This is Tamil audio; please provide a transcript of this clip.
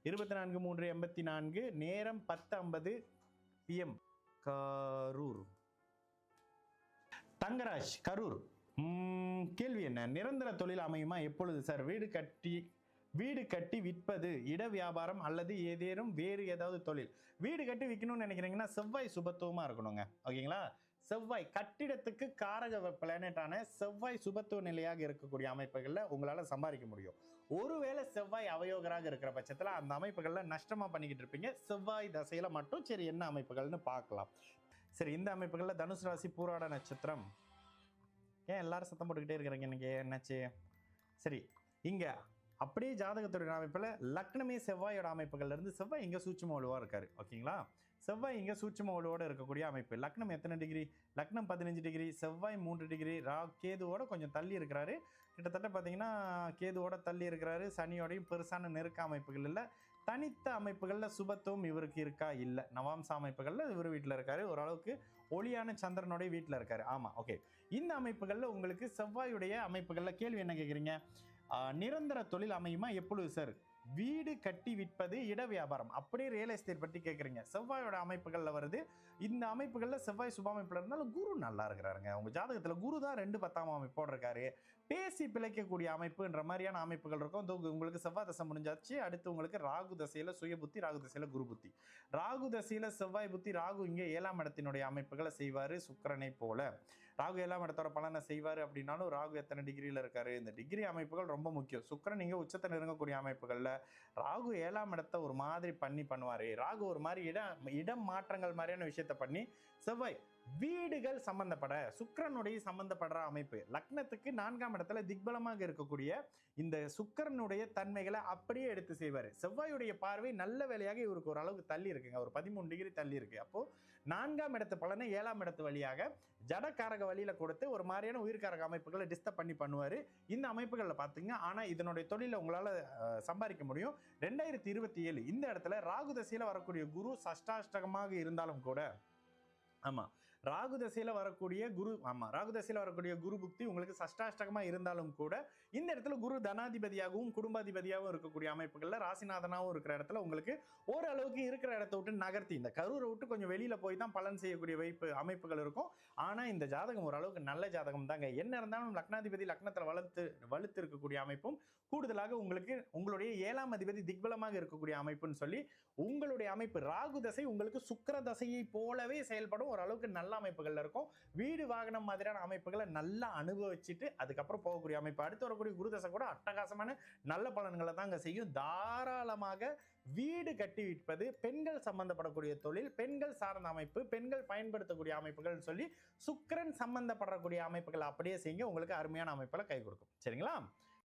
24/3/84, நேரம் 10:50 PM. கரூர். தங்கராஜ், கரூர். கேள்வி என்ன? நிரந்தர தொழில் அமையுமா எப்பொழுது சார்? வீடு கட்டி விற்பது, இட வியாபாரம் அல்லது ஏதேனும் வேறு ஏதாவது தொழில். வீடு கட்டி விற்கணும்னு நினைக்கிறீங்கன்னா செவ்வாய் சுபத்துவமா இருக்கணுங்க. ஓகேங்களா? செவ்வாய் கட்டிடத்துக்கு காரக பிளானட்டான செவ்வாய் சுபத்துவ நிலையாக இருக்கக்கூடிய அமைப்புகள்ல உங்களால சம்பாதிக்க முடியும். ஒருவேளை செவ்வாய் அவயோகராக இருக்கிற பட்சத்துல அந்த அமைப்புகள்ல நஷ்டமா பண்ணிக்கிட்டு இருப்பீங்க. செவ்வாய் தசையில மட்டும் சரி என்ன அமைப்புகள்னு பார்க்கலாம். சரி, இந்த அமைப்புகள்ல தனுசு ராசி, பூராட நட்சத்திரம். ஏன் எல்லாரும் சத்தம் போட்டுக்கிட்டே இருக்கிறீங்க இன்னைக்கு? என்னாச்சு? சரி, இங்க அப்படியே ஜாதகத்துடைய அமைப்பில் லக்னமே செவ்வாயோட அமைப்புகள்ல இருந்து செவ்வாய் இங்கே சூட்சும வலுவாக இருக்காரு. ஓகேங்களா? செவ்வாய் இங்கே சூட்சும வலுவோட இருக்கக்கூடிய அமைப்பு. லக்னம் எத்தனை டிகிரி? லக்னம் 15 டிகிரி, செவ்வாய் 3 டிகிரி, கேதுவோட கொஞ்சம் தள்ளி இருக்கிறாரு. கிட்டத்தட்ட பார்த்தீங்கன்னா கேதுவோட தள்ளி இருக்கிறாரு. சனியோடையும் பெருசான நெருக்க அமைப்புகள் இல்லை. தனித்த அமைப்புகளில் சுபத்துவம் இவருக்கு இருக்கா? இல்லை. நவாம்ச அமைப்புகளில் இவர் வீட்டில் இருக்காரு. ஓரளவுக்கு ஒளியான சந்திரனுடைய வீட்டில் இருக்காரு. ஆமாம், ஓகே. இந்த அமைப்புகளில் உங்களுக்கு செவ்வாயுடைய அமைப்புகளில் கேள்வி என்ன கேட்குறீங்க? நிரந்தர தொழில் அமையுமா எப்பொழுது சார்? வீடு கட்டி விற்பது, இட வியாபாரம். அப்படியே ரியல் எஸ்டேட் பற்றி கேட்குறீங்க. செவ்வாயோட அமைப்புகளில் வருது. இந்த அமைப்புகளில் செவ்வாய் சுப அமைப்பில் இருந்தாலும் குரு நல்லா இருக்கிறாருங்க. உங்கள் ஜாதகத்தில் குரு தான் 2/10 அமைப்போடு இருக்காரு. பேசி பிழைக்கக்கூடிய அமைப்புன்ற மாதிரியான அமைப்புகள் இருக்கும். உங்களுக்கு செவ்வாய் தசை முடிஞ்சாச்சு. அடுத்து உங்களுக்கு ராகு தசையில் சுய புத்தி, ராகு தசையில் குரு புத்தி. ராகு தசையில் செவ்வாய் புத்தி, ராகு இங்கே 7ஆம் இடத்தினுடைய அமைப்புகளை செய்வார். சுக்கிரனை போல ராகு 7ஆம் இடத்தோட பலனை செய்வார். அப்படின்னாலும் ராகு எத்தனை டிகிரியில் இருக்காரு? இந்த டிகிரி அமைப்புகள் ரொம்ப முக்கியம். சுக்கிரன் இங்கே உச்சத்தை நெருங்கக்கூடிய அமைப்புகளில் ராகு 7ஆம் இடத்தை ஒரு மாதிரி பண்ணுவாரு. ராகு ஒரு மாதிரி இடம் மாற்றங்கள் மாதிரியான விஷயத்த பண்ணி செவ்வாய் வீடுகள் சம்பந்தப்பட சுக்கிரனுடைய சம்பந்தப்படுற அமைப்பு. லக்னத்துக்கு 4ஆம் இடத்துல திக்பலமாக இருக்கக்கூடிய இந்த சுக்கிரனுடைய தன்மைகளை அப்படியே எடுத்து செய்வார். செவ்வாயுடைய பார்வை நல்ல வேலையாக இவருக்கு ஒரு அளவுக்கு தள்ளி இருக்குங்க. ஒரு 13 டிகிரி தள்ளி இருக்கு. அப்போ 4ஆம் இடத்து பலனை 7ஆம் இடத்து வழியாக ஜடக்காரக வழியில கொடுத்து ஒரு மாதிரியான உயிர்காரக அமைப்புகளை டிஸ்டர்ப் பண்ணுவாரு. இந்த அமைப்புகளில் பார்த்துங்க. ஆனா இதனுடைய தொழில உங்களால சம்பாதிக்க முடியும். 2027 இந்த இடத்துல ராகு தசையில வரக்கூடிய குரு சஷ்டாஷ்டகமாக இருந்தாலும் கூட, ஆமா, ராகு தசையில வரக்கூடிய குரு புக்தி உங்களுக்கு சஷ்டாஷ்டகமா இருந்தாலும் கூட இந்த இடத்துல குரு தனாதிபதியாகவும் குடும்பாதிபதியாகவும் இருக்கக்கூடிய அமைப்புகள்ல ராசிநாதனாகவும் இருக்கிற இடத்துல உங்களுக்கு ஓரளவுக்கு இருக்கிற இடத்த விட்டு நகர்த்தி இந்த கரூரை விட்டு கொஞ்சம் வெளியில போய் தான் பலன் செய்யக்கூடிய அமைப்புகள் இருக்கும். ஆனா இந்த ஜாதகம் ஓரளவுக்கு நல்ல ஜாதகம் தாங்க. என்ன இருந்தாலும் லக்னாதிபதி லக்னத்துல வலுத்து இருக்கக்கூடிய அமைப்பும் கூடுதலாக உங்களுக்கு உங்களுடைய 7ஆம் அதிபதி திக்பலமாக இருக்கக்கூடிய அமைப்புன்னு சொல்லி உங்களுடைய அமைப்பு ராகு தசை உங்களுக்கு சுக்கிர தசையை போலவே செயல்படும். ஓரளவுக்கு நல்ல அமைப்புகள் இருக்கும். வீடு வாகனம் மாதிரியான அமைப்புகளை நல்லா அனுபவிச்சுட்டு அதுக்கப்புறம் போகக்கூடிய அமைப்பு. அடுத்து வரக்கூடிய குருதசை கூட அட்டகாசமான நல்ல பலன்களை தாங்க செய்யும். தாராளமாக வீடு கட்டி விற்பது, பெண்கள் சம்பந்தப்படக்கூடிய தொழில், பெண்கள் சார்ந்த அமைப்பு, பெண்கள் பயன்படுத்தக்கூடிய அமைப்புகள் சொல்லி சுக்கிரன் சம்பந்தப்படக்கூடிய அமைப்புகள் அப்படியே செய்யுங்க. உங்களுக்கு அருமையான அமைப்புகளை கை கொடுக்கும். சரிங்களா?